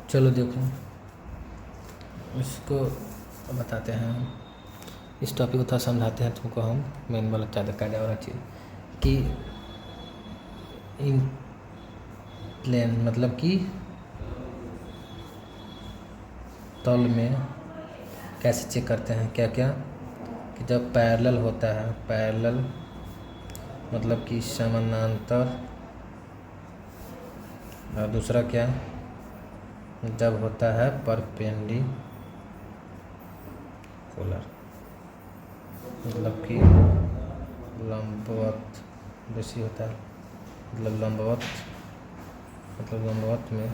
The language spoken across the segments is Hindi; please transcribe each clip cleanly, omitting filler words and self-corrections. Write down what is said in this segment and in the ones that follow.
चलो देखो, इसको बताते हैं हम, इस टॉपिक को थोड़ा समझाते हैं तुमको हम। मेन वाला ज़्यादा कायदा वाला चीज़ कि इन प्लेन मतलब कि तल में कैसे चेक करते हैं क्या क्या, कि जब पैरेलल होता है, पैरेलल मतलब कि समानांतर, और दूसरा क्या, जब होता है परपेंडिकुलर मतलब कि लंबवत जैसी होता है, मतलब लंबवत में,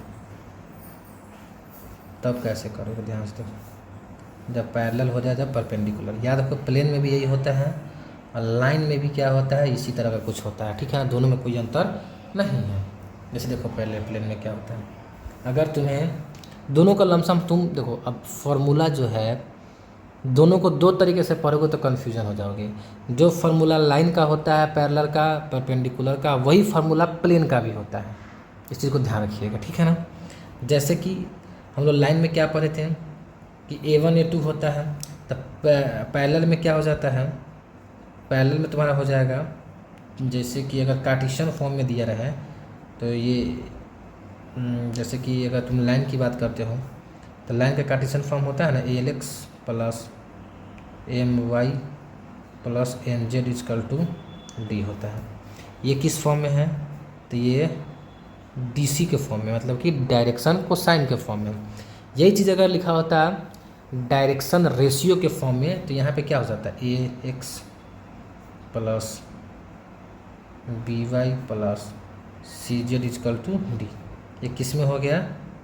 तब कैसे करोगे ध्यान से देखो। जब पैरेलल हो जाए, जब परपेंडिकुलर, याद रखो प्लेन में भी यही होता है और लाइन में भी क्या होता है, इसी तरह का कुछ होता है, ठीक है। दोनों में कोई अंतर नहीं है। जैसे देखो पहले प्लेन में क्या होता है, अगर तुम्हें दोनों का लमसम, तुम देखो अब फॉर्मूला जो है, दोनों को दो तरीके से पढ़ोगे तो कन्फ्यूजन हो जाओगे। जो फार्मूला लाइन का होता है, पैरेलल का, परपेंडिकुलर का, वही फार्मूला प्लेन का भी होता है। इस चीज़ को ध्यान रखिएगा, ठीक है ना। जैसे कि हम लोग लाइन में क्या पढ़े थे कि A1 A2 होता है, तब पैरेलल में क्या हो जाता है, पैरेलल में तुम्हारा हो जाएगा, जैसे कि अगर कार्टेशियन फॉर्म में दिया रहे तो ये जैसे कि अगर तुम लाइन की बात करते हो तो लाइन का कार्टेशियन फॉर्म होता है ना, ALX plus AMY plus NZ equal to D होता है। ये किस फॉर्म में है, तो ये DC के फॉर्म में, मतलब कि डायरेक्शन कोसाइन के फॉर्म में। यही चीज़ अगर लिखा होता है डायरेक्शन रेशियो के फॉर्म में, तो यहाँ पे क्या हो जाता है, AX plus BY plus CZ equal to D। ये किस में हो गया,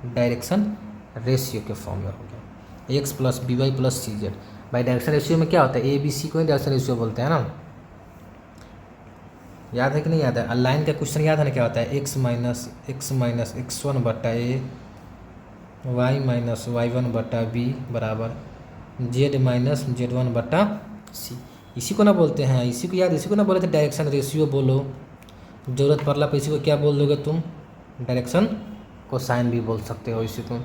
डायरेक्शन रेशियो के फॉर्म में हो गया, X plus BY plus CZ। भाई डायरेक्शन रेशियो में क्या होता है, ABC को ही डायरेक्शन रेशियो बोलते हैं ना, याद है कि नहीं याद है। लाइन का क्वेश्चन याद है ना, क्या होता है, x माइनस x1 बट्टा A, y माइनस y1 बट्टा B बराबर z माइनस z1 बट्टा C। इसी को ना बोलते हैं, इसी को याद, इसी को ना बोले थे डायरेक्शन रेशियो बोलो। ज़रूरत पड़ला पर इसी को क्या बोल दोगे तुम, डायरेक्शन कोसाइन भी बोल सकते हो इसी को,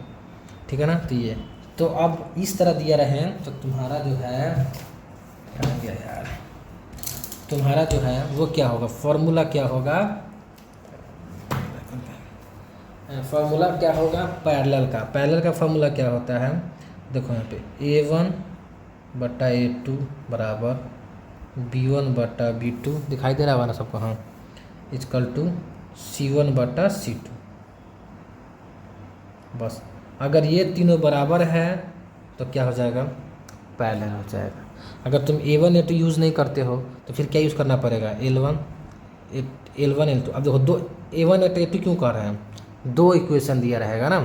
ठीक है ना। तो ये तो अब इस तरह दिया रहे तो तुम्हारा जो है, कहाँ गया यार, तुम्हारा जो है वो क्या होगा, फॉर्मूला क्या होगा, फॉर्मूला क्या होगा पैरेलल का। पैरेलल का फॉर्मूला क्या होता है, देखो यहाँ पे A1 बट्टा A2 बराबर B1 बट्टा B2, दिखाई दे रहा होगा ना सबको, हाँ, इजकल टू C1 बट्टा C2। बस अगर ये तीनों बराबर है तो क्या हो जाएगा, पैरेलल हो जाएगा। अगर तुम A1 A2 यूज़ नहीं करते हो तो फिर क्या यूज़ करना पड़ेगा, L1 L2। अब देखो दो A1 A2 क्यों कर रहे हैं, दो इक्वेशन दिया रहेगा ना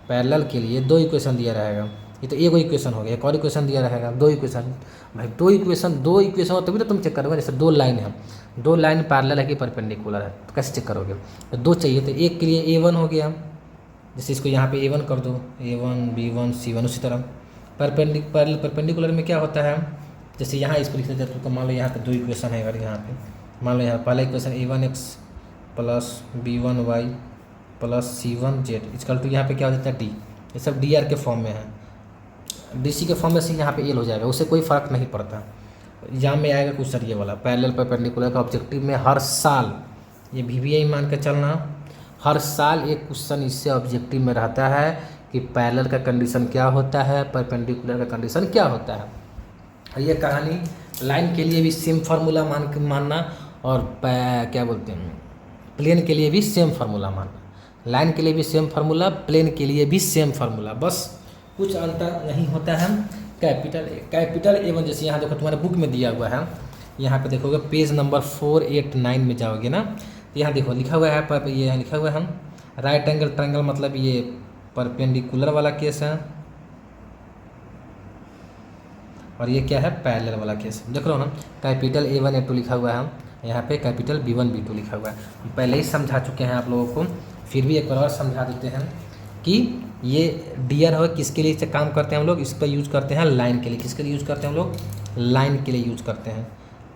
पैरेलल के लिए, दो इक्वेशन दिया रहेगा। ये तो एक इक्वेशन हो गया, एक और इक्वेशन दिया रहेगा, दो इक्वेशन। भाई दो इक्वेशन हो तभी तो तुम चेक करोगे। जैसे दो लाइन है, दो लाइन पैरेलल है कि परपेंडिकुलर है, तो कैसे चेक करोगे, तो दो चाहिए, तो एक के लिए A1 हो गया, जैसे इसको यहाँ पे A1 कर दो, A1 B1 C1। उसी तरह परपेंडिकुलर में क्या होता है, जैसे यहाँ इसको लिख देते हैं, तो मान लो यहाँ पे दो इक्वेशन है, अगर यहाँ पे मान लो यहाँ पहला equation A1x plus B1y plus C1z equal to यहाँ पे क्या हो जाता है D। ये सब DR के फॉर्म में है, DC के फॉर्म में से यहाँ पे L हो जाएगा, उससे कोई फ़र्क नहीं पड़ता। एग्जाम में आएगा क्वेश्चन ये वाला, पैरेलल परपेंडिकुलर का ऑब्जेक्टिव में हर साल, ये VVI मान के चलना, हर साल एक क्वेश्चन इससे ऑब्जेक्टिव में रहता है कि पैरेलल का कंडीशन क्या होता है, परपेंडिकुलर का कंडीशन क्या होता है। ये कहानी लाइन के लिए भी सेम फार्मूला मानना, और क्या बोलते हैं प्लेन के लिए भी सेम फार्मूला मानना। लाइन के लिए भी सेम फार्मूला, प्लेन के लिए भी सेम फार्मूला, बस कुछ अंतर नहीं होता है। कैपिटल A1 जैसे यहाँ देखो तुम्हारे बुक में दिया हुआ है, यहाँ पे देखोगे पेज नंबर 489 में जाओगे ना, तो यहाँ देखो लिखा हुआ है, पर ये लिखा हुआ है हम राइट एंगल ट्रायंगल, मतलब ये परपेंडिकुलर वाला केस है, और ये क्या है पैरेलल वाला केस, देख रहे हो ना। कैपिटल A1 A2 लिखा हुआ है, यहाँ पे कैपिटल B1 B2 लिखा हुआ है। हम पहले ही समझा चुके हैं आप लोगों को, फिर भी एक बार और समझा देते हैं कि ये DR हो किसके लिए काम करते हैं हम लोग, इस पर यूज़ करते हैं लाइन के लिए। किसके लिए यूज़ करते हैं हम लोग, लाइन के लिए यूज़ करते हैं।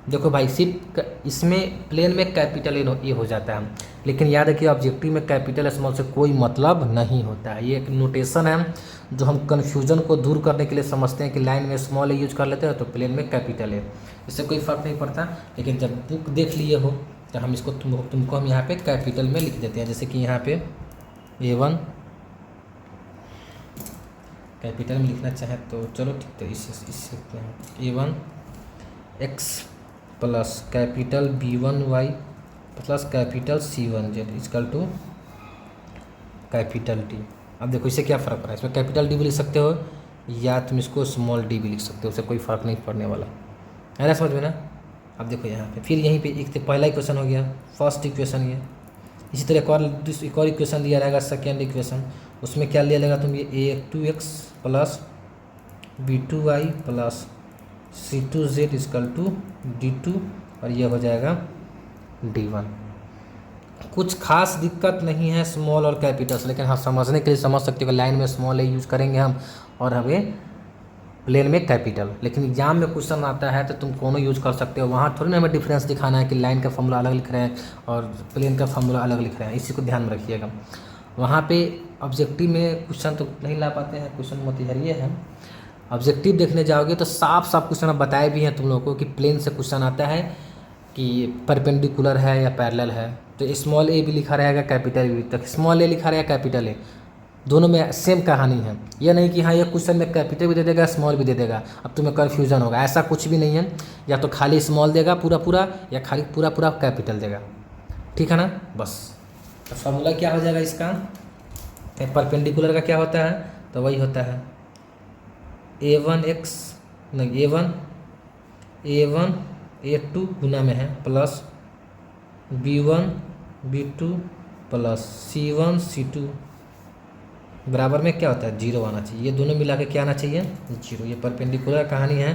देखो भाई सिर्फ इसमें प्लेन में कैपिटल ए हो जाता है, लेकिन याद रखिए ऑब्जेक्टिव में कैपिटल स्मॉल से कोई मतलब नहीं होता है। ये एक नोटेशन है जो हम कन्फ्यूजन को दूर करने के लिए समझते हैं कि लाइन में स्मॉल ए यूज कर लेते हैं तो प्लेन में कैपिटल ए, इससे कोई फ़र्क नहीं पड़ता। लेकिन जब बुक देख लिए हो तो हम इसको तुमको हम यहाँ पे कैपिटल में लिख देते हैं। जैसे कि यहाँ पे A1 कैपिटल में लिखना चाहे तो चलो ठीक, तो इस A1 x plus capital B1y plus capital C1z equal to capital D। अब देखो इससे क्या फ़र्क पड़ा है, इसमें कैपिटल D भी लिख सकते हो या तुम इसको स्मॉल d भी लिख सकते हो, उससे कोई फ़र्क नहीं पड़ने वाला है ना, समझ में ना। अब देखो यहाँ पे फिर यहीं पे एक तो पहला इक्वेशन हो गया, फर्स्ट इक्वेशन ये। इसी तरह एक और इक्वेशन दिया रहेगा सेकेंड इक्वेशन, उसमें क्या लिया लेगा तुम, ये A2x plus B2y plus C2z equal to D2 और ये हो जाएगा D1। कुछ खास दिक्कत नहीं है स्मॉल और कैपिटल से, लेकिन हाँ समझने के लिए समझ सकते हो कि लाइन में स्मॉल ए यूज़ करेंगे हम और हमें प्लेन में कैपिटल। लेकिन एग्जाम में क्वेश्चन आता है तो तुम कोनो यूज कर सकते हो, वहाँ थोड़ी ना हमें डिफरेंस दिखाना है कि लाइन का फॉर्मूला अलग लिख रहे हैं और प्लेन का फॉर्मूला अलग लिख रहे हैं, इसी को ध्यान में रखिएगा। वहाँ पे ऑब्जेक्टिव में क्वेश्चन तो नहीं ला पाते हैं, क्वेश्चन मोतीहर ये है। ऑब्जेक्टिव देखने जाओगे तो साफ साफ क्वेश्चन बताए भी हैं तुम लोगों को कि प्लेन से क्वेश्चन आता है कि परपेंडिकुलर है या पैरेलल है, तो स्मॉल ए भी लिखा रहेगा कैपिटल भी, तो स्मॉल ए लिखा रहेगा कैपिटल ए, दोनों में सेम कहानी है। यह नहीं कि हाँ ये क्वेश्चन में कैपिटल भी दे देगा स्मॉल भी दे देगा, अब तुम्हें कन्फ्यूजन होगा, ऐसा कुछ भी नहीं है। या तो खाली स्मॉल देगा पूरा पूरा या खाली पूरा पूरा कैपिटल देगा, ठीक है ना। बस तो फार्मूला क्या हो जाएगा इसका, परपेंडिकुलर का क्या होता है, तो वही होता है A1x नहीं A1 A2 गुना में है plus B1 B2 plus C1 C2 बराबर में क्या होता है 0 आना चाहिए। ये दोनों मिला के क्या आना चाहिए 0। ये परपेंडिकुलर कहानी है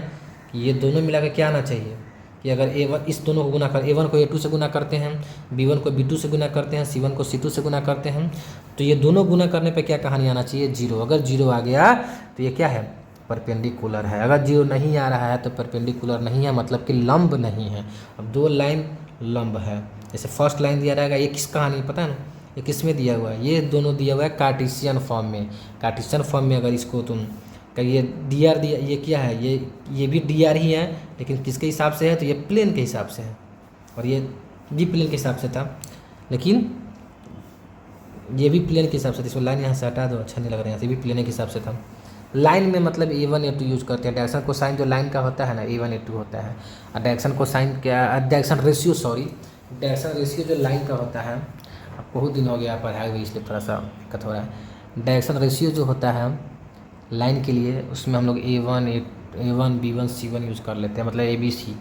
कि ये दोनों मिला के क्या आना चाहिए कि अगर A1 इस दोनों को गुना कर, A1 को A2 से गुना करते हैं, B1 को B2 से गुना करते हैं, C1 को C2 से गुना करते हैं, तो ये दोनों गुना करने पे क्या कहानी आना चाहिए 0। अगर 0 आ गया तो ये क्या है परपेंडिकुलर है, अगर 0 नहीं आ रहा है तो परपेंडिकुलर नहीं है, मतलब कि लंब नहीं है। अब दो लाइन लंब है, जैसे फर्स्ट लाइन दिया रहेगा, ये किस कहानी पता है ना, ये किस में दिया हुआ है, ये दोनों दिया हुआ है कार्टेशियन फॉर्म में। कार्टेशियन फॉर्म में अगर इसको तुम कहिए dr दिया, ये क्या है, ये भी dr ही है, लेकिन किसके हिसाब से है तो ये प्लेन के हिसाब से है, और ये भी प्लेन के हिसाब से था, लेकिन ये भी प्लेन के हिसाब से था। इसको लाइन यहाँ से हटा दो, अच्छा नहीं लग रहा है, यहाँ से भी प्लेन के हिसाब से था। लाइन में मतलब A1 A2 यूज़ करते हैं, डायरेक्शन को साइन जो लाइन का होता है ना A1 A2 होता है, और डायरेक्शन को साइन क्या, डायरेक्शन रेशियो जो लाइन का होता है, अब बहुत दिन हो गया पढ़ाए हुए इसलिए थोड़ा सा दिक्कत हो रहा है। डायरेक्शन रेशियो जो होता है लाइन के लिए, उसमें हम लोग A1 B1 C1 यूज़ कर लेते हैं, मतलब ABC।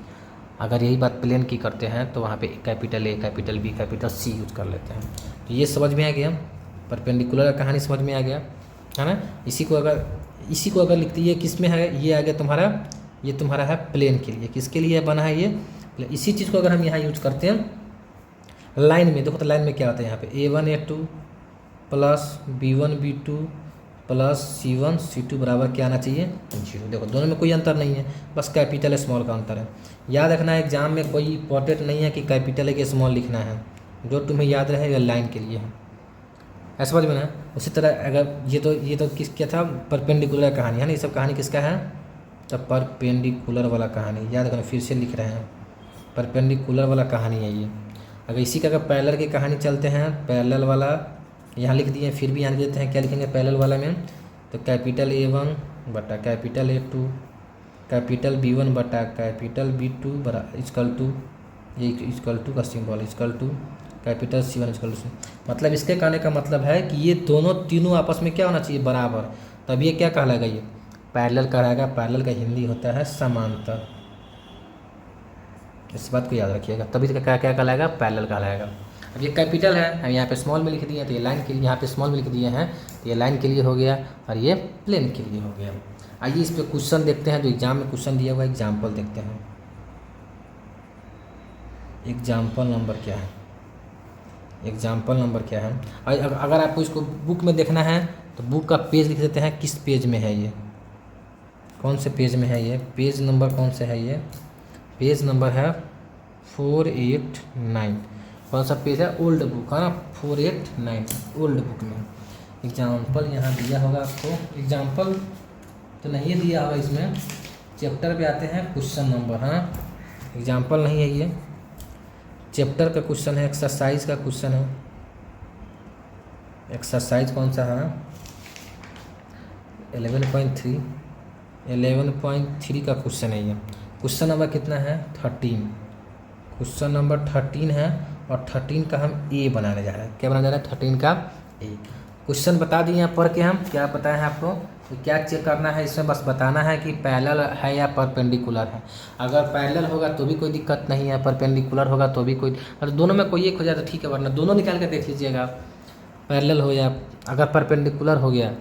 अगर यही बात प्लेन की करते हैं तो वहाँ पे capital A capital B capital C use कर लेते हैं। तो ये समझ में आ गया, परपेंडिकुलर का कहानी समझ में आ गया है ना। इसी को अगर लिखते, ये किस में है, ये आ गया तुम्हारा, ये तुम्हारा है प्लेन के लिए, किसके लिए बना है ये, इसी चीज़ को अगर हम यहाँ यूज करते हैं लाइन में, देखो तो लाइन में क्या होता है यहाँ पे A1 A2 plus B1 B2 plus C1 C2 बराबर क्या आना चाहिए 0। देखो दोनों में कोई अंतर नहीं है, बस कैपिटल स्मॉल का अंतर है। याद रखना है एग्जाम में कोई इंपॉर्टेंट नहीं है कि कैपिटल है कि स्मॉल लिखना है, जो तुम्हें याद रहे ये लाइन के लिए है, ऐसा समझ में ना। उसी तरह अगर ये तो किस क्या था परपेंडिकुलर कहानी है ना, ये सब कहानी किसका है, तो परपेंडिकुलर वाला कहानी याद रखना, फिर से लिख रहे हैं परपेंडिकुलर वाला कहानी है ये। अगर इसी का अगर पैरेलल की कहानी चलते हैं, पैरेलल वाला यहाँ लिख दिए, फिर भी यहाँ लिख देते हैं, क्या लिखेंगे पैरेलल वाला में, तो कैपिटल A1 बटा कैपिटल A2 कैपिटल B1 बटा कैपिटल B2 बरा इक्वल टू, ये इक्वल टू का symbol equal to capital C1 equal to. मतलब इसके कहने का मतलब है कि ये दोनों तीनों आपस में क्या होना चाहिए बराबर, तब ये क्या कहलाएगा, ये पैरेलल कहलाएगा। पैरेलल का हिंदी होता है समांतर, इस बात को याद रखिएगा, तभी तो क्या क्या कहलाएगा पैरेलल कहलाएगा। अब ये कैपिटल है, हम यहाँ पे स्मॉल में लिख दिए तो ये लाइन के लिए, यहाँ पे स्मॉल में लिख दिए हैं तो ये लाइन के लिए हो गया और ये प्लेन के लिए हो गया। आइए इस पे क्वेश्चन देखते हैं, जो एग्जाम में क्वेश्चन दिया हुआ है, एग्जाम्पल देखते हैं। एग्जाम्पल नंबर क्या है, एग्जाम्पल नंबर क्या है। अगर आपको इसको बुक में देखना है तो बुक का पेज लिख देते हैं, किस पेज में है ये, कौन से पेज में है ये, पेज नंबर कौन से है ये, पेज नंबर है 489। कौन सा पेज है? ओल्ड बुक है ना, 489 ओल्ड बुक में। एग्जाम्पल यहाँ दिया होगा आपको, एग्जाम्पल तो नहीं दिया होगा इसमें, चैप्टर पे आते हैं क्वेश्चन नंबर। हाँ, एग्जाम्पल नहीं है ये, चैप्टर का क्वेश्चन है, एक्सरसाइज का क्वेश्चन है। एक्सरसाइज कौन सा है? 11.3 का क्वेश्चन है ये। क्वेश्चन नंबर कितना है? 13। क्वेश्चन नंबर 13 है और 13 का हम ए बनाने जा रहे हैं। क्या बनाने जा रहे हैं? 13 का ए। क्वेश्चन बता दिए यहाँ पढ़ के, हम क्या बताए हैं आपको, तो क्या चेक करना है इसमें? बस बताना है कि पैरेलल है या परपेंडिकुलर है। अगर पैरेलल होगा तो भी कोई दिक्कत नहीं है, परपेंडिकुलर होगा तो भी कोई, मतलब दोनों में कोई एक हो जाए तो ठीक है, वरना दोनों निकाल के देख लीजिएगा। पैरेलल हो या अगर परपेंडिकुलर हो गया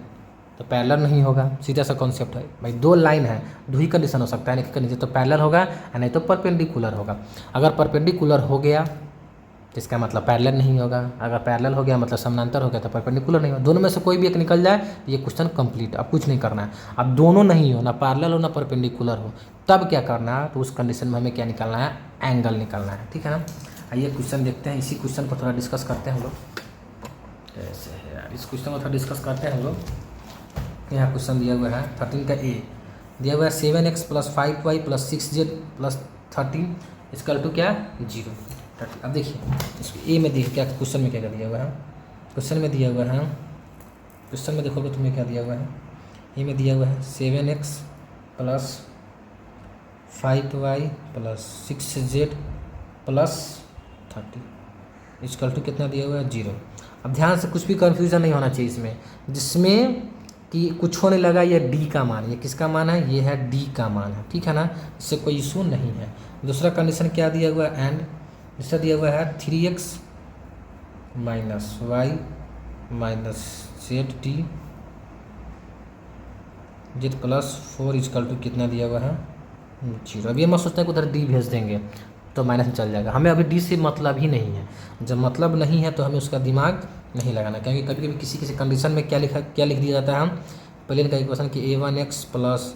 तो पैरेलल नहीं होगा, सीधा सा कॉन्सेप्ट है भाई। दो लाइन है, दो ही कंडीशन हो सकता है, नहीं तो पैरेलल होगा या नहीं तो परपेंडिकुलर होगा। अगर परपेंडिकुलर हो गया तो इसका मतलब पैरेलल नहीं होगा, अगर पैरेलल हो गया मतलब समानांतर हो गया तो परपेंडिकुलर नहीं होगा। दोनों में से कोई भी एक निकल जाए तो ये क्वेश्चन कंप्लीट। अब कुछ नहीं करना है, अब दोनों नहीं हो, ना पैरेलल हो ना परपेंडिकुलर हो, तब क्या करना है? तो उस कंडीशन में हमें क्या निकालना है? एंगल निकालना है, ठीक है ना। आइए क्वेश्चन देखते हैं, इसी क्वेश्चन को थोड़ा डिस्कस करते हैं हम लोग। ऐसे है यार, इस क्वेश्चन को थोड़ा डिस्कस करते हैं हम लोग। यहाँ क्वेश्चन दिया हुआ है 13 का ए दिया हुआ है 7x + 5y + 6z + 13 equal to क्या? 0। अब देखिए इसको ए में देखिए क्या क्वेश्चन में क्या दिया हुआ है। क्वेश्चन में दिया हुआ है, क्वेश्चन में देखोगे तुम्हें क्या दिया हुआ है, ए में दिया हुआ है 7x + 5y + 6z + 30 equal to कितना दिया हुआ है? 0। अब ध्यान से, कुछ भी कन्फ्यूज़न नहीं होना चाहिए इसमें, जिसमें कि कुछ होने लगा ये डी का मान, ये किसका मान है? ये है डी का मान है, ठीक है ना, इससे कोई इशू नहीं है। दूसरा कंडीशन क्या दिया हुआ है? एंड दूसरा दिया हुआ है 3x - y - zd z + 4 equal to कितना दिया हुआ है? 0। अब ये मत सोचते हैं कि उधर डी भेज देंगे तो माइनस में चल जाएगा, हमें अभी डी से मतलब ही नहीं है। जब मतलब नहीं है तो हमें उसका दिमाग नहीं लगाना, क्योंकि कभी कभी किसी किसी कंडीशन में क्या लिख दिया जाता है, हम पहले का इक्वेशन कि a1x +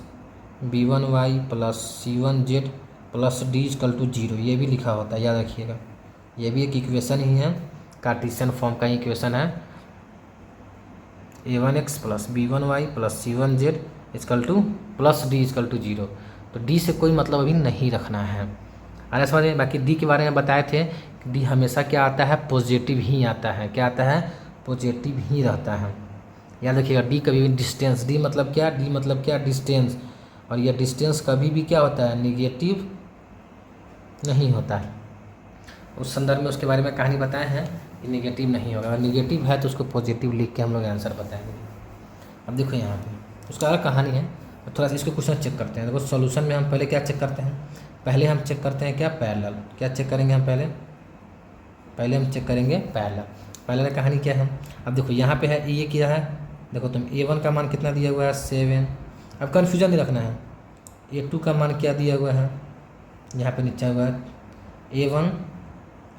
b1y + c1z + d = 0, ये भी लिखा होता है, याद रखिएगा। ये भी एक इक्वेशन ही है, कार्टेशियन फॉर्म का इक्वेशन है। a1x + b1y + c1z = +d = 0, तो d से कोई मतलब अभी नहीं रखना है। अरे समझ में। बाकी डी के बारे में बताए थे कि डी हमेशा क्या आता है? पॉजिटिव ही आता है। क्या आता है? पॉजिटिव ही रहता है, याद रखिएगा। डी कभी भी डिस्टेंस, डी मतलब क्या? डी मतलब क्या? डिस्टेंस। और यह डिस्टेंस कभी भी क्या होता है? निगेटिव नहीं होता है। उस संदर्भ में उसके बारे में कहानी बताए हैं कि निगेटिव नहीं होगा, अगर निगेटिव है तो उसको पॉजिटिव लिख के हम लोग आंसर बताएंगे। अब देखो यहाँ पे उसका अलग कहानी है, थोड़ा सा इसको क्वेश्चन चेक करते हैं। देखो सॉल्यूशन में हम पहले क्या चेक करते हैं? पहले हम चेक करते हैं क्या? पैरेलल। क्या चेक करेंगे हम? पहले हम चेक करेंगे पैरेलल। पैरेलल कहानी क्या है? अब देखो यहाँ पे है, ये क्या है? देखो तुम a1 का मान कितना दिया हुआ है? 7। अब कन्फ्यूजन नहीं रखना है। a2 का मान क्या दिया हुआ है? यहाँ पे नीचे हुआ है a1,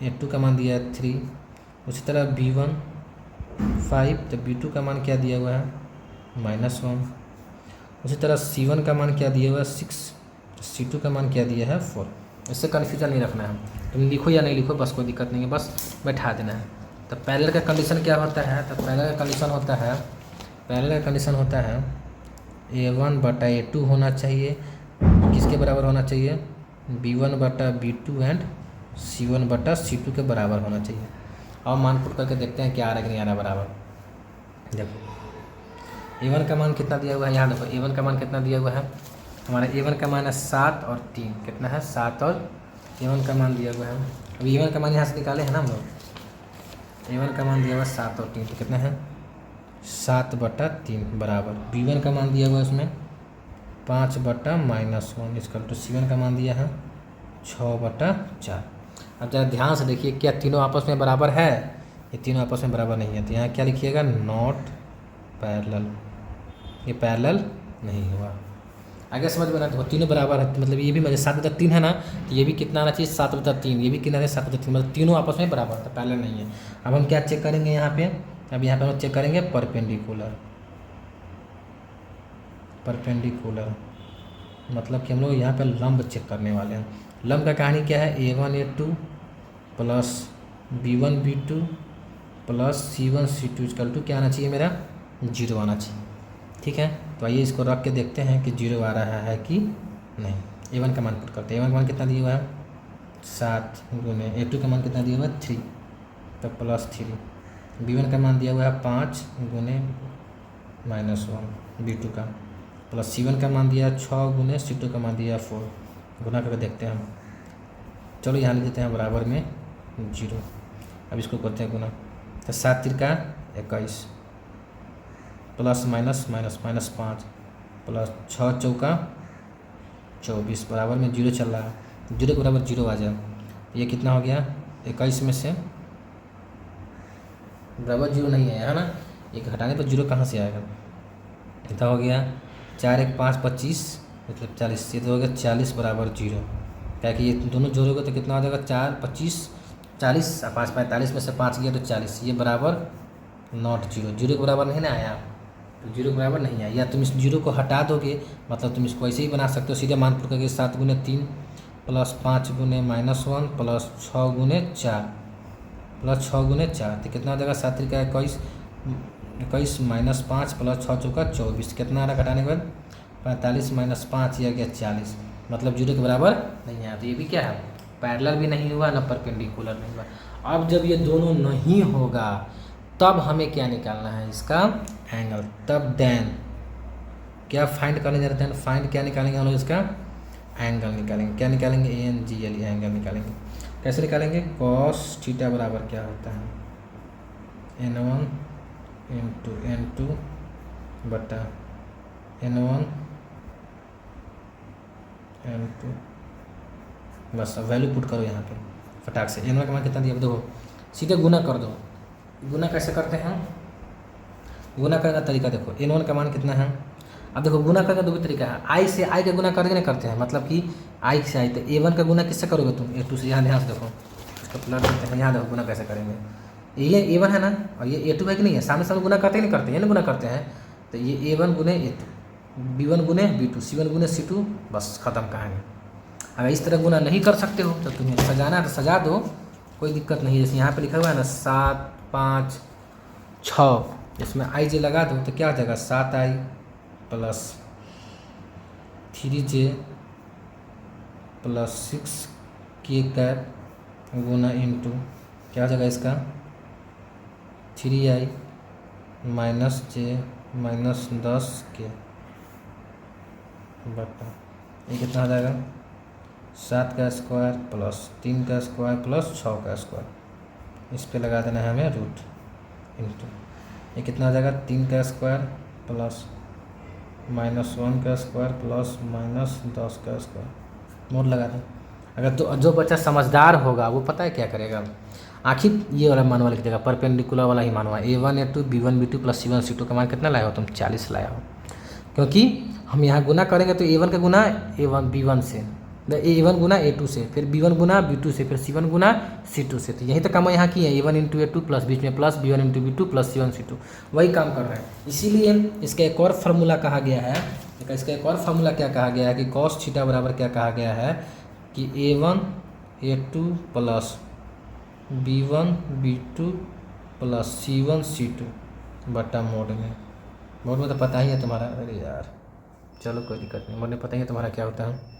a2 का मान दिया है 3। उसी तरह b1 5, तो b2 का मान क्या दिया हुआ है? -1। उसी तरह c1 का मान क्या दिया हुआ है? 6, C2 का मान क्या दिया है? 4। इससे कन्फ्यूजन नहीं रखना है, तुम लिखो या नहीं लिखो बस कोई दिक्कत नहीं है, बस बैठा देना है। तो पैरेलल का कंडीशन क्या होता है? तो पैरेलल का कंडीशन होता है a1/a2 होना चाहिए, किसके बराबर होना चाहिए? b1/b2 एंड c1/c2 के बराबर होना चाहिए। और मान पुट करके देखते हैं क्या आ रहा है कि नहीं आ रहा बराबर। देखो a1 का मान कितना दिया हुआ है? यहाँ देखो a1 का मान कितना दिया हुआ है? हमारा a1 का मान है 7 और 3, कितना है? 7 और a1 का मान दिया हुआ है। अब a1 का मान यहाँ से निकाले हैं ना हम लोग, a1 का मान दिया हुआ है 7 और 3, तो कितना है? 7/3 बराबर b1 का मान दिया हुआ है उसमें 5/-1 इक्वल टू c1 का मान दिया है 6/4। अब जरा ध्यान से देखिए, क्या तीनों आपस में बराबर है? ये तीनों आपस में बराबर नहीं है, तो यहाँ क्या लिखिएगा? Not parallel. ये पैरेलल नहीं हुआ। आगे समझ में ना, तो तीनों बराबर है, मतलब ये भी मतलब 7/3 है ना, तो ये भी कितना आना चाहिए? 7/3। ये भी कितना है? 7/3, मतलब तीनों आपस में बराबर है, पैरेलल नहीं है। अब हम क्या चेक करेंगे यहाँ पे? अब यहाँ पे हम चेक करेंगे परपेंडिकुलर। मतलब कि हम लोग यहाँ पे लंब चेक करने वाले हैं। लंब का कहानी क्या है, A1 A2 plus B1 B2 plus C1 C2 equal to क्या आना चाहिए मेरा, 0 आना चाहिए। ठीक है, तो आइए इसको रख के देखते हैं कि 0 आ रहा है कि नहीं। A1 का मान पुट करते हैं। A1 का मान कितना दिया हुआ है 7 गुने A2 का मान कितना दिया हुआ है 3, तो प्लस 3। B1 का मान दिया हुआ है 5 गुने -1 B2 का, प्लस C1 का मान दिया 6 गुने C2 का मान दिया 4। गुना करके देखते हैं हम। चलो यहाँ लिख देते हैं बराबर में 0। अब इसको करते हैं गुना, तो 7 3 का 21 plus minus minus minus 5 plus 6 चौका 24 बराबर में 0 चल रहा है। 0 के बराबर 0 आ जाए, ये कितना हो गया 21 में से बराबर 0 नहीं है ना, एक घटाने पर 0 कहाँ से आएगा। कितना हो गया 4 1 5 25 मतलब 40, ये तो हो गया 40 बराबर 0। क्या कि ये दोनों जोड़ोगे तो कितना हो जाएगा 4 25 40 और 5 45 में से 5 गया तो 40, ये बराबर नॉट 0। 0 के बराबर नहीं ना आया, तो 0 के बराबर नहीं आया। या तुम इस 0 को हटा दोगे, मतलब तुम इसको ऐसे ही बना सकते हो सीधे मान पुट करके 7 गुने 3 प्लस 5 गुने -1 प्लस 6 गुने 4 प्लस 6 गुने 4, तो कितना हो जाएगा 7 3 का 21 21 माइनस 5 प्लस 6 चौका 24, कितना आ रहा घटाने के बाद 45 माइनस 5 ये आ गया 40, मतलब 0 के बराबर नहीं आया। तो ये भी क्या है, पैरेलल भी नहीं हुआ ना परपेंडिकुलर नहीं हुआ। अब जब ये दोनों नहीं होगा तब हमें क्या निकालना है, इसका एंगल। तब देन क्या फाइंड करने जा रहे हैं, फाइंड क्या निकालेंगे हम लोग, इसका एंगल निकालेंगे। क्या निकालेंगे, ANGLE एंगल निकालेंगे। कैसे निकालेंगे, कॉस थीटा बराबर क्या होता है N1 इंटू N2 बटा N1 N2। बस अब वैल्यू पुट करो यहाँ पे फटाक से। N1 का मान कितना दिया, देखो सीधे गुना कर दो। गुना कैसे करते हैं, गुना करने का तरीका देखो। N1 का मान कितना है, अब देखो गुना करने का दो भी तरीका है। I से I का गुना करके नहीं करते हैं, मतलब कि I से I, तो A1 का गुना किससे करोगे तुम, A2 से। यहाँ ध्यान से देखो, इसको प्लट करते हैं। यहाँ देखो गुना कैसे करेंगे, ये A1 है ना और ये A2 है कि नहीं है, सामने सामने गुना करते ही नहीं करते हैं, ये गुना करते हैं। तो ये A1 गुने A2, B1 गुने B2, C1 गुने C2, बस ख़त्म कहानी। अगर इस तरह गुना नहीं कर सकते हो तो तुम्हें सजाना है तो सजा दो, कोई दिक्कत नहीं है। जैसे यहाँ पे लिखा हुआ है ना 7 5 6, इसमें IJ लगा दो तो क्या हो जाएगा 7I plus 3J plus 6K cap गुना इंटू क्या हो जाएगा इसका 3I minus J minus 10K बटा ये कितना हो जाएगा 7 का स्क्वायर प्लस 3 का स्क्वायर प्लस 6 का स्क्वायर, इस पे लगा देना है हमें रूट इंटू ये कितना हो जाएगा 3 का स्क्वायर प्लस -1 का स्क्वायर प्लस -10 का स्क्वायर, मोड लगा दें। अगर तो जो बच्चा समझदार होगा वो पता है क्या करेगा, आखिर ये वाला मान वाला की जगह परपेंडिकुलर वाला ही मान हुआ A1 A2 B1 B2 plus C1 C2 का मान कितना लाया हो तुम 40 लाया हो, क्योंकि हम यहाँ गुना करेंगे तो A1 का गुना A1 B1 से, A1 गुना A2 से, फिर B1 गुना B2 से, फिर C1 गुना C2 से। तो यही तो काम यहाँ की है, A1 इंटू A2 प्लस बीच में plus B1 into B2 plus C1 C2, वही काम कर रहा है। इसीलिए इसका एक और फार्मूला कहा गया है, इसका एक और फार्मूला क्या कहा गया है कि कॉस थीटा बराबर क्या कहा गया है कि A1 A2 plus B1 B2 plus C1 C2 बटा मोड में तो पता ही है तुम्हारा। अरे यार चलो कोई दिक्कत नहीं, मोड में पता ही है तुम्हारा क्या होता है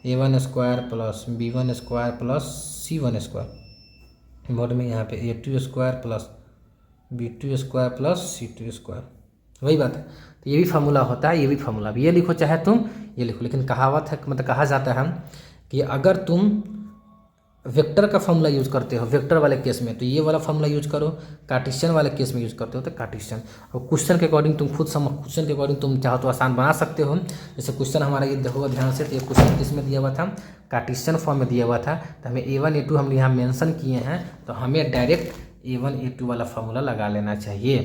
A1 square plus B1 square plus C1 square, mode में यहाँ पे A2 square plus B2 square plus C2 square, वही बात है। तो ये भी फार्मूला होता है, ये भी फार्मूला, ये लिखो चाहे तुम ये लिखो, लेकिन कहावत है, मतलब कहा जाता है कि अगर तुम वेक्टर का फार्मूला यूज़ करते हो वेक्टर वाले केस में तो ये वाला फार्मूला यूज करो, कार्टेशियन वाले केस में यूज़ करते हो तो कार्टेशियन। और क्वेश्चन के अकॉर्डिंग तुम खुद क्वेश्चन के अकॉर्डिंग तुम चाहो तो आसान बना सकते हो। जैसे क्वेश्चन हमारा ये देखो ध्यान से, तो ये क्वेश्चन किस में दिया हुआ था, कार्टेशियन फॉर्म में दिया हुआ था। तो हमें A1 A2 हम यहाँ मेंशन किए हैं, तो हमें डायरेक्ट A1 A2 वाला फार्मूला लगा लेना चाहिए।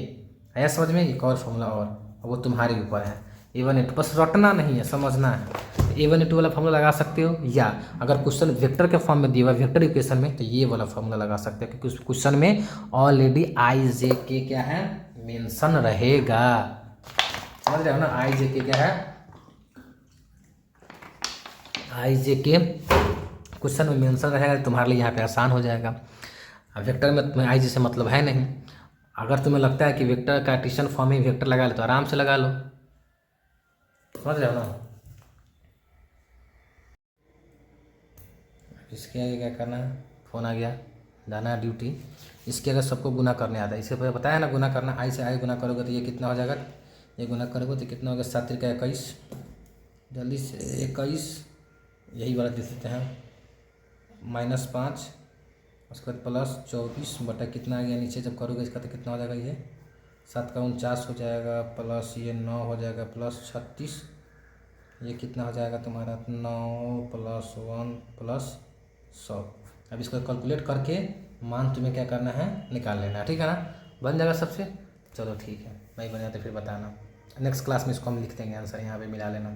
आया समझ में, एक और फार्मूला और वो तुम्हारे ऊपर है। A1 A2 बस रटना नहीं है, समझना है। A1 A2 वाला फार्मूला लगा सकते हो, या अगर क्वेश्चन वेक्टर के फॉर्म में दिया हुआ वेक्टर इक्वेशन में तो ये वाला फार्मूला लगा सकते हो, क्योंकि उस क्वेश्चन में ऑलरेडी IJK क्या है मेंशन रहेगा। समझ रहे हो ना, IJK क्या है, IJK क्वेश्चन में मेंशन रहेगा तो तुम्हारे लिए यहाँ पे आसान हो जाएगा। अब वेक्टर में तुम्हें आई जी से मतलब है नहीं। अगर तुम्हें लगता है कि वेक्टर कार्टेशियन फॉर्म में वेक्टर लगा ले तो आराम से लगा लो, समझ रहे हो ना। इसके आगे क्या करना है, फ़ोन आ गया, जाना है ड्यूटी। इसके अगर सबको गुना करने आता है, इसे पहले बताया ना गुना करना, आई से आई गुना करोगे तो ये कितना हो जाएगा, ये गुना करोगे तो कितना होगा, 7 त्रिका 21, जल्दी से 21, यही वाला दे देते हैं, -5, उसके बाद +24 बटा कितना आ गया नीचे जब करोगे इसका तो कितना हो जाएगा, ये 7 का 49 हो जाएगा, प्लस ये 9 हो जाएगा, प्लस 36, ये कितना हो जाएगा तुम्हारा 9 + 1 + 100। अब इसको कैलकुलेट करके मान तुम्हें क्या करना है, निकाल लेना है, ठीक है ना। बन जाएगा सबसे, चलो ठीक है, नहीं बन जाते फिर बताना। नेक्स्ट क्लास में इसको हम लिख देंगे आंसर, यहाँ पे मिला लेना।